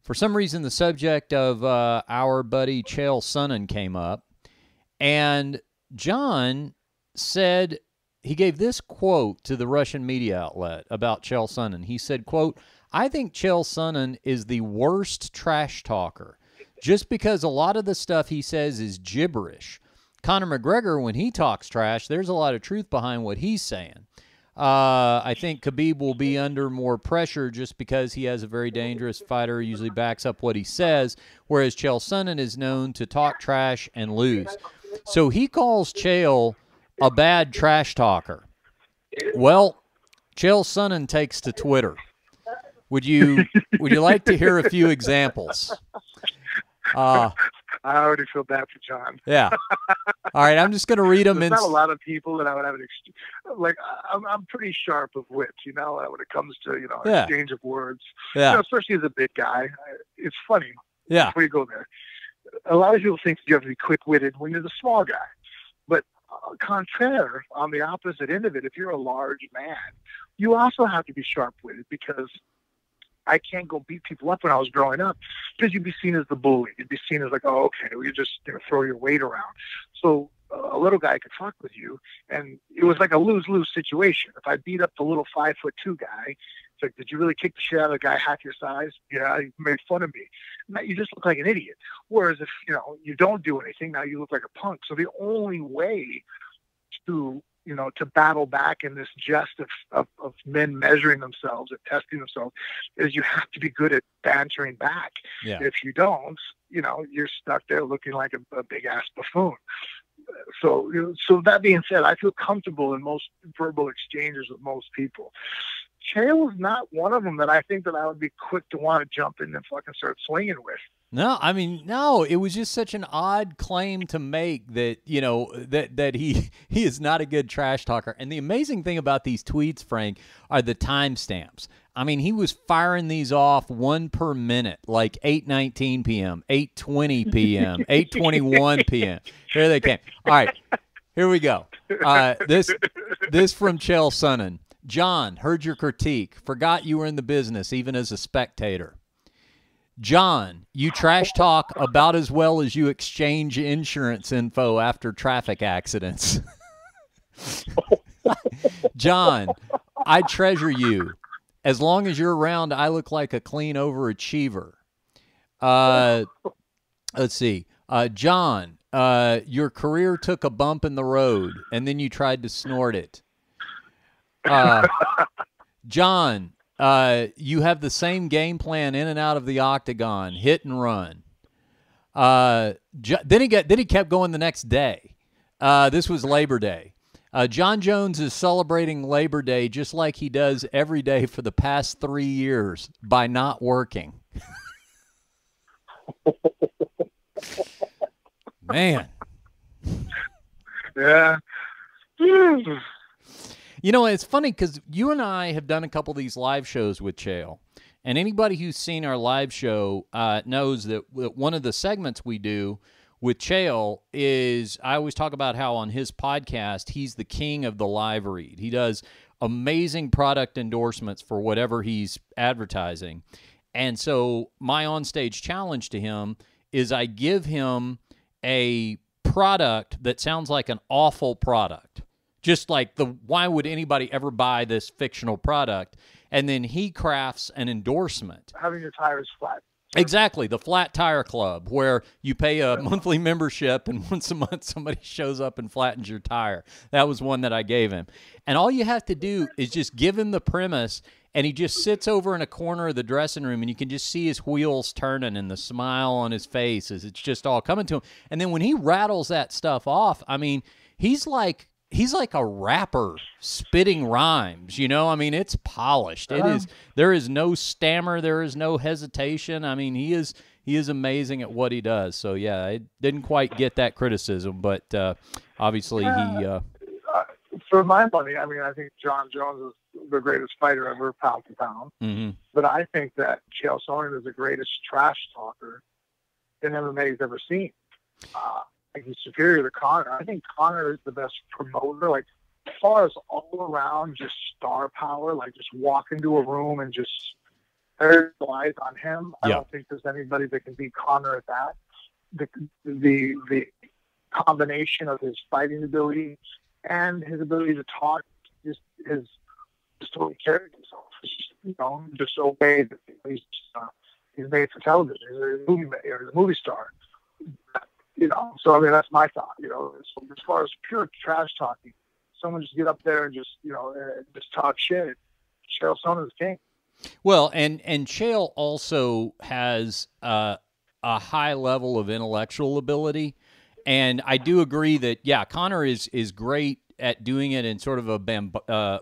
For some reason, the subject of our buddy Chael Sonnen came up, and John said, he gave this quote to the Russian media outlet about Chael Sonnen. He said, quote, "I think Chael Sonnen is the worst trash talker, just because a lot of the stuff he says is gibberish. Conor McGregor, when he talks trash, there's a lot of truth behind what he's saying. I think Khabib will be under more pressure just because he has a very dangerous fighter who usually backs up what he says, whereas Chael Sonnen is known to talk trash and lose." So he calls Chael a bad trash talker. Well, Chael Sonnen takes to Twitter. Would you like to hear a few examples? I already feel bad for John. Yeah. All right, I'm just going to read them. There's not a lot of people that I would have I'm pretty sharp of wit, when it comes to, exchange of words. Yeah. Especially as a big guy. It's funny. Yeah. Before you go there, a lot of people think you have to be quick-witted when you're the small guy. But contraire, on the opposite end of it, if you're a large man, you also have to be sharp-witted, because I can't go beat people up when I was growing up, because you'd be seen as the bully. You'd be seen as like, oh, okay, well, you just throw your weight around. So a little guy could fuck with you, and it was like a lose-lose situation. If I beat up the little 5'2" guy, it's like, did you really kick the shit out of a guy half your size? Yeah, you made fun of me. Now, you just look like an idiot. Whereas if you don't do anything, now you look like a punk. So the only way to battle back in this jest of men measuring themselves and testing themselves is you have to be good at bantering back. Yeah. If you don't, you're stuck there looking like a big ass buffoon. So that being said, I feel comfortable in most verbal exchanges with most people. Chael is not one of them that I think that I would be quick to want to jump in and fucking start swinging with. No, it was just such an odd claim to make that, that he is not a good trash talker. And the amazing thing about these tweets, Frank, are the timestamps. He was firing these off one per minute, like 8:19 p.m., 8:20 p.m., 8:21 p.m. Here they came. All right, here we go. This from Chael Sonnen. "John, heard your critique. Forgot you were in the business, even as a spectator. John, you trash talk about as well as you exchange insurance info after traffic accidents. John, I treasure you. As long as you're around, I look like a clean overachiever. Let's see. John, your career took a bump in the road, and then you tried to snort it. John, you have the same game plan in and out of the octagon, hit and run. Then he kept going the next day. This was Labor Day. John Jones is celebrating Labor Day just like he does every day for the past 3 years by not working. Man. Yeah. You know, it's funny because you and I have done a couple of these live shows with Chael. And anybody who's seen our live show knows that one of the segments we do with Chael is, I always talk about how on his podcast, he's the king of the live read. He does amazing product endorsements for whatever he's advertising. And so my onstage challenge to him is I give him a product that sounds like an awful product. Just like why would anybody ever buy this fictional product? And then he crafts an endorsement. Having your tires flat. Exactly, the Flat Tire Club, where you pay a monthly membership and once a month somebody shows up and flattens your tire. That was one that I gave him. And all you have to do is just give him the premise, and he just sits over in a corner of the dressing room, and you can just see his wheels turning and the smile on his face as it's just all coming to him. And then when he rattles that stuff off, I mean, he's like a rapper spitting rhymes, you know? I mean, it's polished. There is no stammer, there is no hesitation. I mean, he is amazing at what he does. So yeah, I didn't quite get that criticism, but obviously he for my money, I mean, I think John Jones is the greatest fighter ever, pound to pound. Mm-hmm. But I think that Chael Sonnen is the greatest trash talker in MMA he's ever seen. I think he's superior to Conor. I think Conor is the best promoter, like as far as all around just star power, like just walk into a room and just everybody relies on him. I don't think there's anybody that can beat Conor at that. The combination of his fighting ability and his ability to talk, just the way he carries himself. You know, just so way that he's made for television. He's a movie star. You know, so I mean that's my thought. You know, so as far as pure trash talking, someone just get up there and just just talk shit. Chael Sonnen is king. Well, and Chael also has a high level of intellectual ability, and I do agree that Conor is great at doing it in sort of a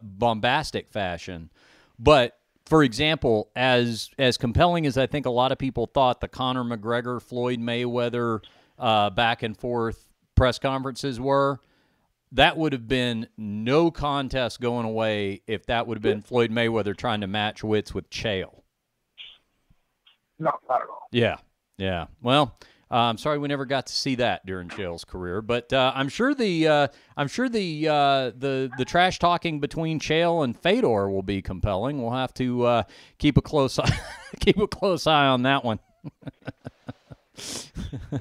bombastic fashion, but. For example, as compelling as I think a lot of people thought the Conor McGregor, Floyd Mayweather back and forth press conferences were, that would have been no contest going away if that would have been Floyd Mayweather trying to match wits with Chael. No, not at all. Yeah. Well, I'm sorry we never got to see that during Chael's career, but I'm sure the trash talking between Chael and Fedor will be compelling. We'll have to keep a close eye on that one.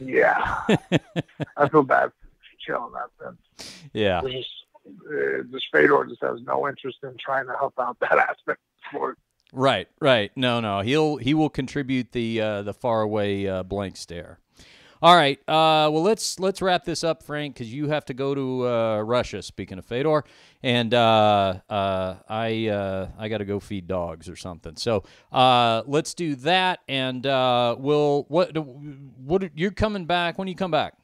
Yeah, I feel bad for Chael in that sense. Yeah, this Fedor just has no interest in trying to help out that aspect of sport. Right. No, he will contribute the faraway blank stare. All right, well let's wrap this up, Frank, because you have to go to Russia. Speaking of Fedor, and I got to go feed dogs or something. So let's do that, and you're coming back? When do you come back?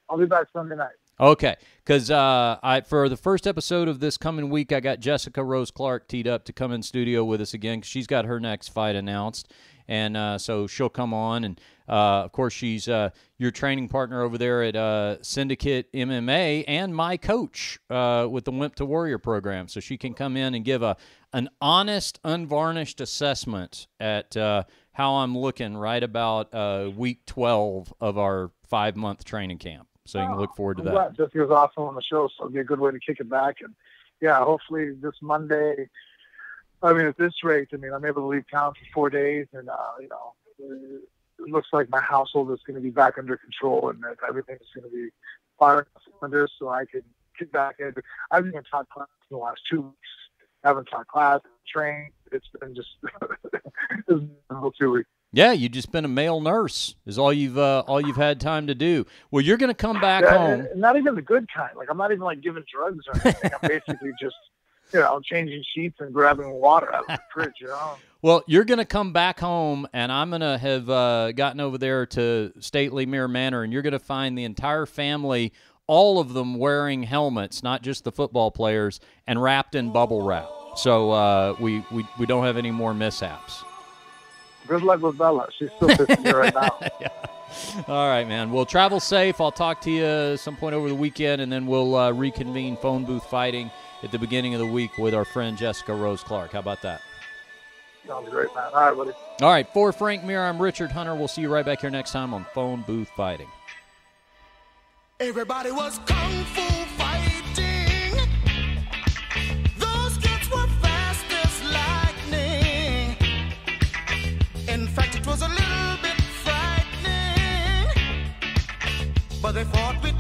I'll be back Sunday night. Okay, because for the first episode of this coming week, I got Jessica Rose Clark teed up to come in studio with us again, because she's got her next fight announced, and so she'll come on, and of course she's your training partner over there at Syndicate MMA and my coach with the Wimp to Warrior program, so she can come in and give an honest, unvarnished assessment at how I'm looking right about week 12 of our 5-month training camp. So you can look forward to that. Glad Jessica was awesome on the show, so it'll be a good way to kick it back. And yeah, hopefully this Monday. I mean, at this rate, I mean, I'm able to leave town for 4 days, and it looks like my household is going to be back under control, and that everything's going to be firing under, so I can get back in. I haven't even taught class in the last 2 weeks. I haven't taught class, trained. It's been just it's been a 2 weeks. Yeah, you've just been a male nurse is all you've had time to do. Well, you're going to come back home. Not even the good kind. Like I'm not even like giving drugs or anything. I'm basically just changing sheets and grabbing water out of the fridge. Well, you're going to come back home, and I'm going to have gotten over there to Stately Mirror Manor, and you're going to find the entire family, all of them wearing helmets, not just the football players, and wrapped in bubble wrap. So we don't have any more mishaps. Good luck with Bella. She's still pissing me right now. Yeah. All right, man. Well, travel safe. I'll talk to you some point over the weekend, and then we'll reconvene Phone Booth Fighting at the beginning of the week with our friend Jessica Rose Clark. How about that? Sounds great, man. All right, buddy. All right, for Frank Mir, I'm Richard Hunter. We'll see you right back here next time on Phone Booth Fighting. Everybody was kung fu fighting. Those kids were fast as lightning. In fact, it was a little bit frightening, but they fought with